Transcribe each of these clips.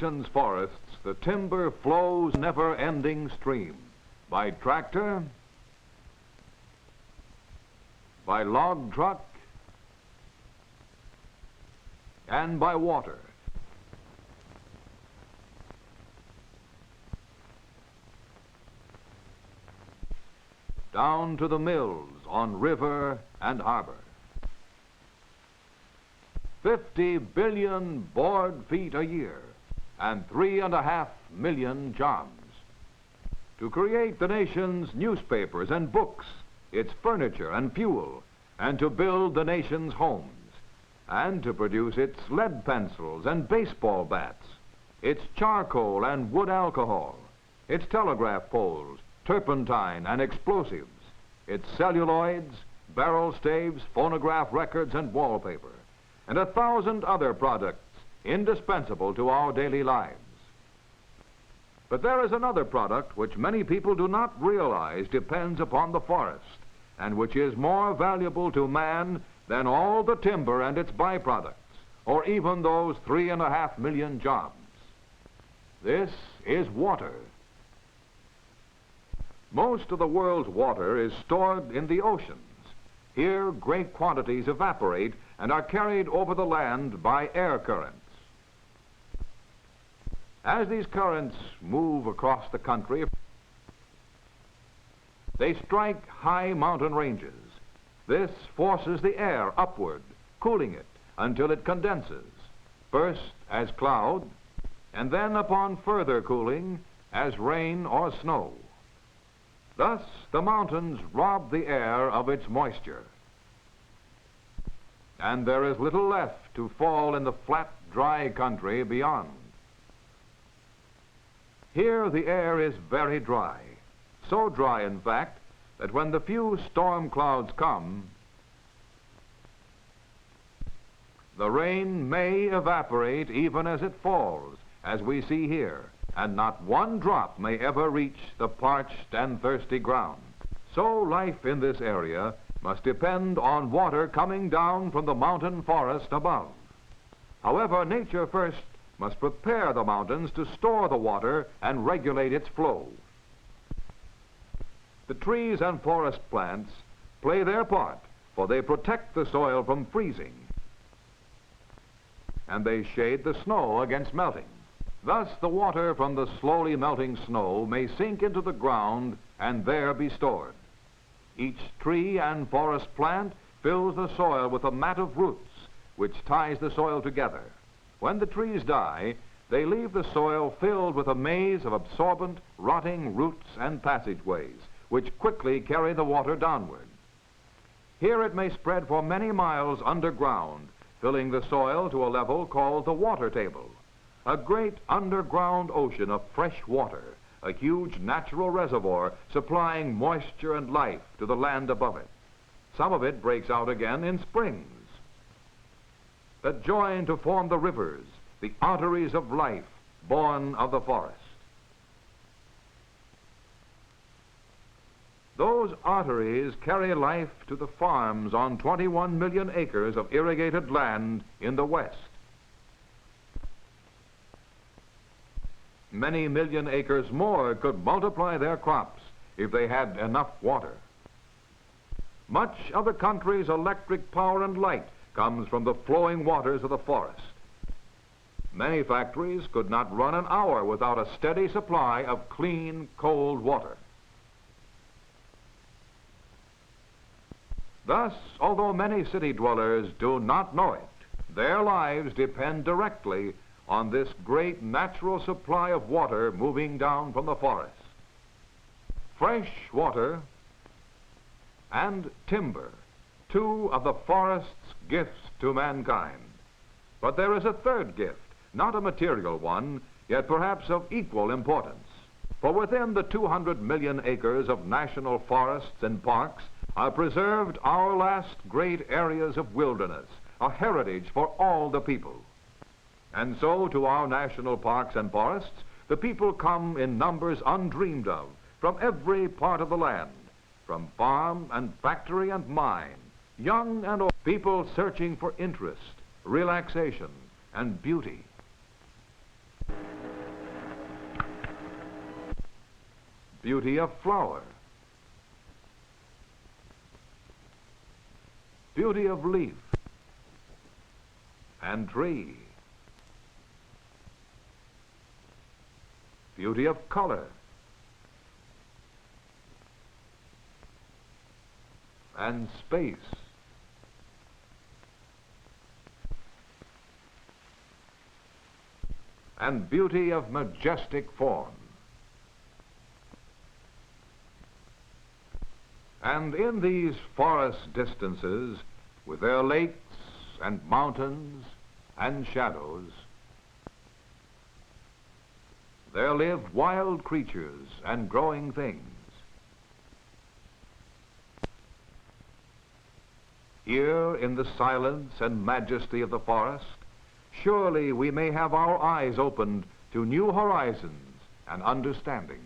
nation's forests, the timber flows never-ending stream. By tractor, by log truck, and by water. Down to the mills on river and harbor. 50 billion board feet a year and 3.5 million jobs. To create the nation's newspapers and books, its furniture and fuel, and to build the nation's homes, and to produce its lead pencils and baseball bats, its charcoal and wood alcohol, its telegraph poles, turpentine and explosives, its celluloids, barrel staves, phonograph records and wallpaper, and 1,000 other products indispensable to our daily lives. But there is another product which many people do not realize depends upon the forest, and which is more valuable to man than all the timber and its byproducts, or even those 3.5 million jobs. This is water. Most of the world's water is stored in the oceans. Here, great quantities evaporate and are carried over the land by air currents. As these currents move across the country, they strike high mountain ranges. This forces the air upward, cooling it until it condenses, first as cloud, and then upon further cooling as rain or snow. Thus, the mountains rob the air of its moisture, and there is little left to fall in the flat, dry country beyond. Here the air is very dry, so dry, in fact, that when the few storm clouds come, the rain may evaporate even as it falls, as we see here, and not one drop may ever reach the parched and thirsty ground. So life in this area must depend on water coming down from the mountain forest above. However, nature first must prepare the mountains to store the water and regulate its flow. The trees and forest plants play their part, for they protect the soil from freezing, and they shade the snow against melting. Thus, the water from the slowly melting snow may sink into the ground and there be stored. Each tree and forest plant fills the soil with a mat of roots, which ties the soil together. When the trees die, they leave the soil filled with a maze of absorbent, rotting roots and passageways, which quickly carry the water downward. Here it may spread for many miles underground, filling the soil to a level called the water table, a great underground ocean of fresh water, a huge natural reservoir supplying moisture and life to the land above it. Some of it breaks out again in springs that join to form the rivers, the arteries of life born of the forest. Those arteries carry life to the farms on 21 million acres of irrigated land in the West. Many million acres more could multiply their crops if they had enough water. Much of the country's electric power and light comes from the flowing waters of the forest. Many factories could not run an hour without a steady supply of clean, cold water. Thus, although many city dwellers do not know it, their lives depend directly on this great natural supply of water moving down from the forest. Fresh water and timber, two of the forest's gifts to mankind. But there is a third gift, not a material one, yet perhaps of equal importance. For within the 200 million acres of national forests and parks are preserved our last great areas of wilderness, a heritage for all the people. And so to our national parks and forests, the people come in numbers undreamed of from every part of the land, from farm and factory and mine, young and old, people searching for interest, relaxation, and beauty. beauty of flower, beauty of leaf and tree, beauty of color, and space, and beauty of majestic form. And in these forest distances, with their lakes and mountains and shadows, there live wild creatures and growing things. Here in the silence and majesty of the forest, surely we may have our eyes opened to new horizons and understanding.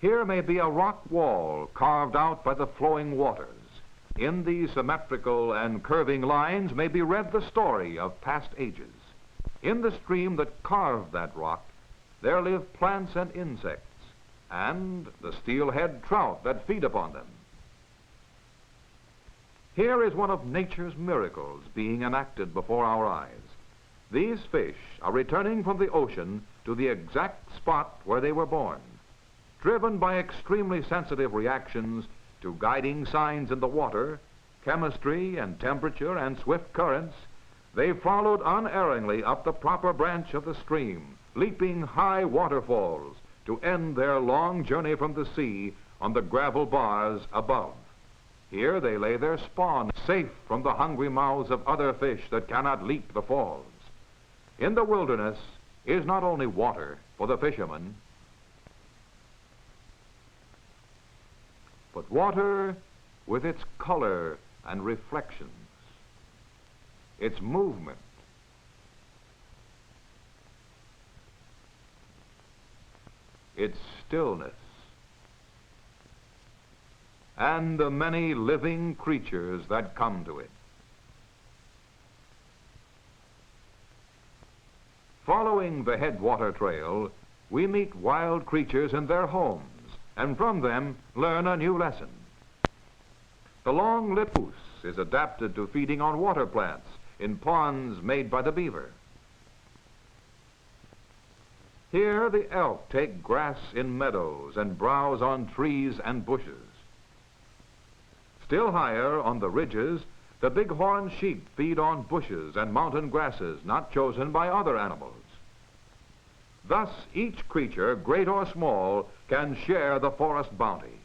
Here may be a rock wall carved out by the flowing waters. In these symmetrical and curving lines may be read the story of past ages. In the stream that carved that rock, there live plants and insects, and the steelhead trout that feed upon them. Here is one of nature's miracles being enacted before our eyes. These fish are returning from the ocean to the exact spot where they were born. Driven by extremely sensitive reactions to guiding signs in the water, chemistry and temperature and swift currents, they followed unerringly up the proper branch of the stream, leaping high waterfalls to end their long journey from the sea on the gravel bars above. Here they lay their spawn, safe from the hungry mouths of other fish that cannot leap the falls. In the wilderness is not only water for the fisherman, but water with its color and reflections, its movement, its stillness, and the many living creatures that come to it. Following the headwater trail, we meet wild creatures in their homes, and from them learn a new lesson. The long-lipped goose is adapted to feeding on water plants in ponds made by the beaver. Here the elk take grass in meadows and browse on trees and bushes. Still higher on the ridges, the bighorn sheep feed on bushes and mountain grasses not chosen by other animals. Thus, each creature, great or small, can share the forest bounty.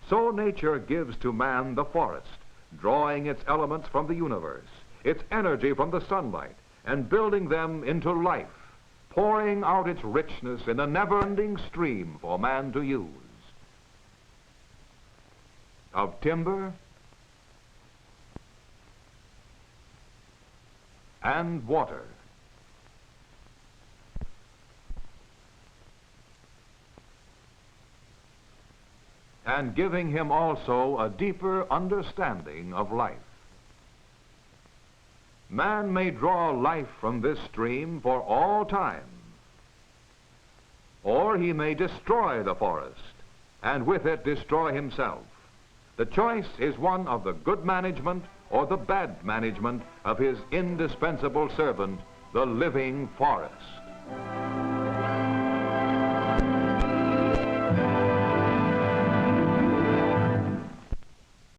So nature gives to man the forest, drawing its elements from the universe, its energy from the sunlight, and building them into life, pouring out its richness in a never-ending stream for man to use. Of timber and water, and giving him also a deeper understanding of life. Man may draw life from this stream for all time, or he may destroy the forest, and with it destroy himself. The choice is one of the good management or the bad management of his indispensable servant, the living forest.